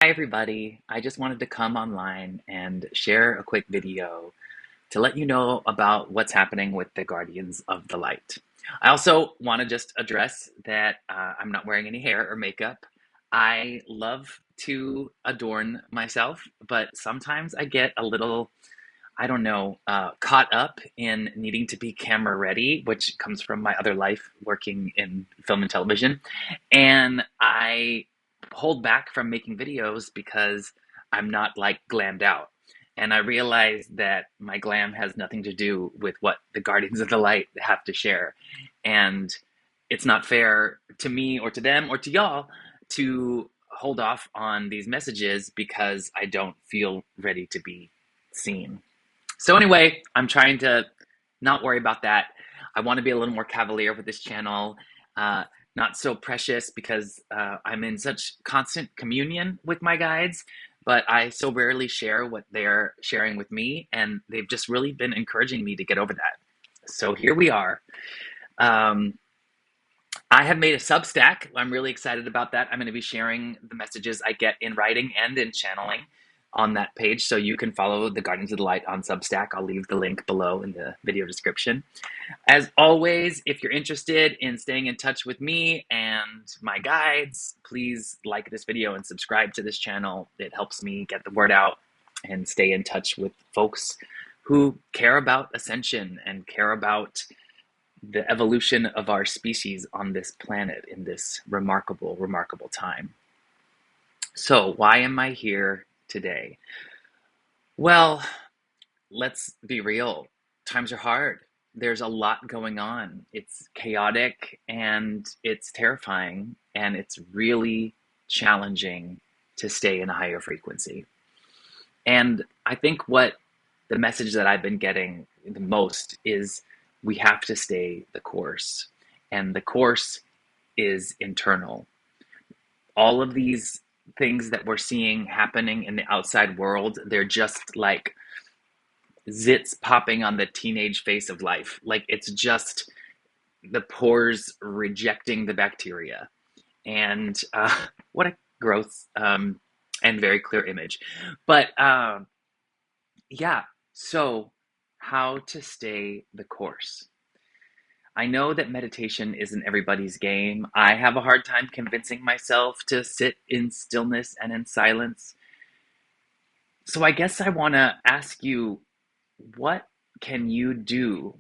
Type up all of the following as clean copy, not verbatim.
Hi, everybody. I just wanted to come online and share a quick video to let you know about what's happening with the Guardians of the Light. I also want to just address that I'm not wearing any hair or makeup. I love to adorn myself, but sometimes I get a little, I don't know, caught up in needing to be camera ready, which comes from my other life working in film and television. And I hold back from making videos because I'm not like glammed out. And I realize that my glam has nothing to do with what the Guardians of the Light have to share. And it's not fair to me or to them or to y'all to hold off on these messages because I don't feel ready to be seen. So anyway, I'm trying to not worry about that. I want to be a little more cavalier with this channel, uh, not so precious because I'm in such constant communion with my guides, but I so rarely share what they're sharing with me, and they've just really been encouraging me to get over that. So here we are. Um, I have made a Substack. I'm really excited about that. I'm going to be sharing the messages I get in writing and in channeling on that page. So you can follow the Guardians of the Light on Substack. I'll leave the link below in the video description. As always, if you're interested in staying in touch with me and my guides, please like this video and subscribe to this channel. It helps me get the word out and stay in touch with folks who care about ascension and care about the evolution of our species on this planet in this remarkable, remarkable time. So, why am I here today? Well, let's be real. Times are hard. There's a lot going on. It's chaotic and it's terrifying, and it's really challenging to stay in a higher frequency. And I think what the message that I've been getting the most is we have to stay the course. And the course is internal. All of these things that we're seeing happening in the outside world, they're just like zits popping on the teenage face of life. Like it's just the pores rejecting the bacteria. And what a gross and very clear image. But yeah, so how to stay the course. I know that meditation isn't everybody's game. I have a hard time convincing myself to sit in stillness and in silence. So I guess I want to ask you, what can you do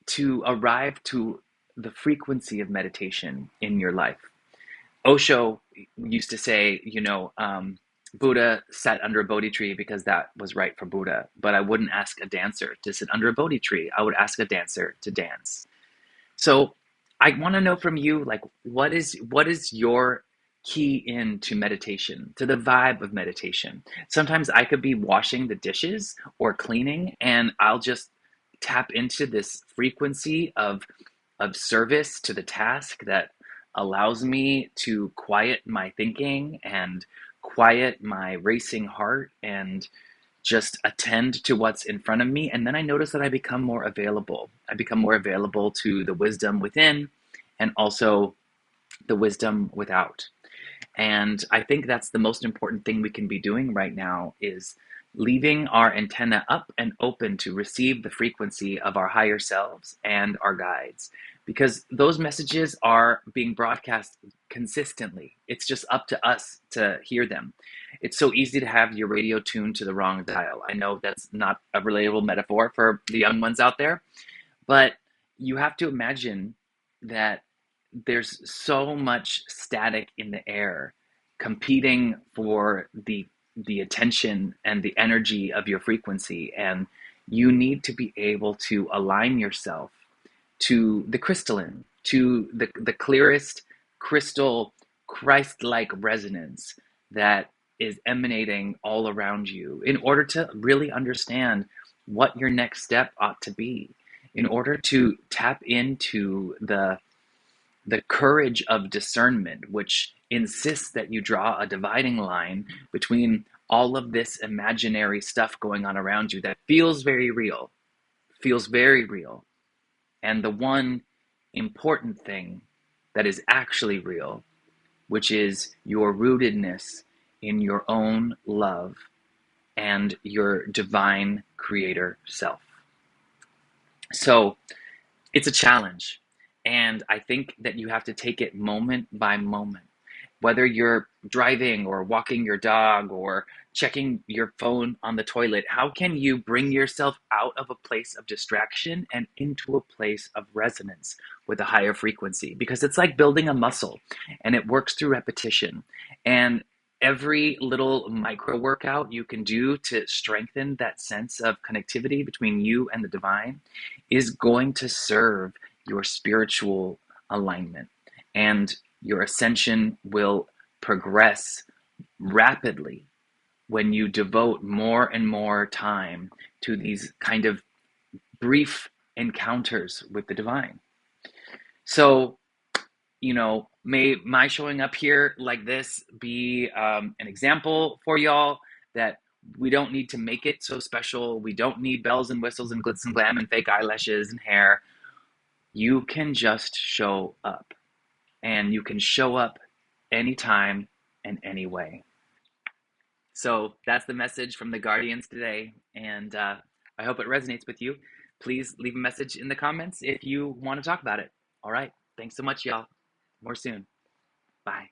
to arrive to the frequency of meditation in your life? Osho used to say, Buddha sat under a Bodhi tree because that was right for Buddha. But I wouldn't ask a dancer to sit under a Bodhi tree. I would ask a dancer to dance. So I want to know from you, like, what is your key into meditation, to the vibe of meditation? Sometimes I could be washing the dishes or cleaning, and I'll just tap into this frequency of service to the task that allows me to quiet my thinking and quiet my racing heart and just attend to what's in front of me. And then I notice that I become more available. I become more available to the wisdom within and also the wisdom without. And I think that's the most important thing we can be doing right now is leaving our antenna up and open to receive the frequency of our higher selves and our guides, because those messages are being broadcast consistently. It's just up to us to hear them. It's so easy to have your radio tuned to the wrong dial. I know that's not a relatable metaphor for the young ones out there, but you have to imagine that there's so much static in the air competing for the attention and the energy of your frequency, and you need to be able to align yourself to the crystalline, to the clearest crystal Christ-like resonance that is emanating all around you in order to really understand what your next step ought to be, in order to tap into the courage of discernment, which insists that you draw a dividing line between all of this imaginary stuff going on around you that feels very real, and the one important thing that is actually real, which is your rootedness in your own love and your divine creator self. So it's a challenge. And I think that you have to take it moment by moment. Whether you're driving or walking your dog or checking your phone on the toilet, how can you bring yourself out of a place of distraction and into a place of resonance with a higher frequency? Because it's like building a muscle and it works through repetition. And every little micro workout you can do to strengthen that sense of connectivity between you and the divine is going to serve your spiritual alignment. And your ascension will progress rapidly when you devote more and more time to these kind of brief encounters with the divine. So, may my showing up here like this be an example for y'all that we don't need to make it so special. We don't need bells and whistles and glitz and glam and fake eyelashes and hair. You can just show up, and you can show up anytime and any way. So that's the message from the Guardians today, and I hope it resonates with you. Please leave a message in the comments if you want to talk about it. All right. Thanks so much, y'all. More soon. Bye.